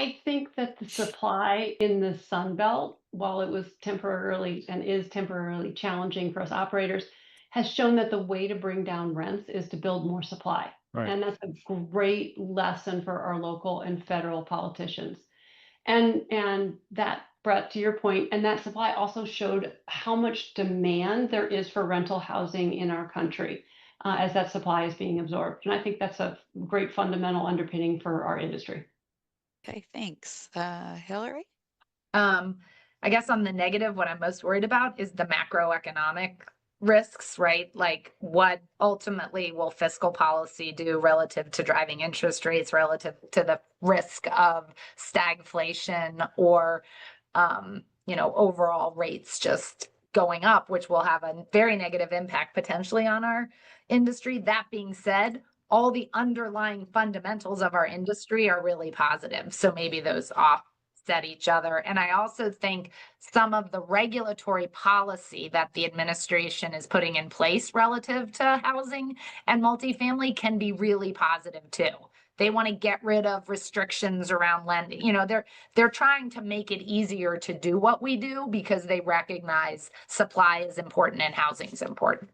I think that the supply in the Sun Belt, while it was temporarily and is temporarily challenging for us operators, has shown that the way to bring down rents is to build more supply. Right. And that's a great lesson for our local and federal politicians. And that, Brett, to your point, and that supply also showed how much demand there is for rental housing in our country as that supply is being absorbed. And I think that's a great fundamental underpinning for our industry. Okay, thanks. Hillary? Um, I guess on the negative, what I'm most worried about is the macroeconomic risks, right? Like what ultimately will fiscal policy do relative to driving interest rates, relative to the risk of stagflation or, overall rates just going up, which will have a very negative impact potentially on our industry. That being said, all the underlying fundamentals of our industry are really positive. So maybe those offset each other. And I also think some of the regulatory policy that the administration is putting in place relative to housing and multifamily can be really positive too. They want to get rid of restrictions around lending. They're trying to make it easier to do what we do because they recognize supply is important and housing is important.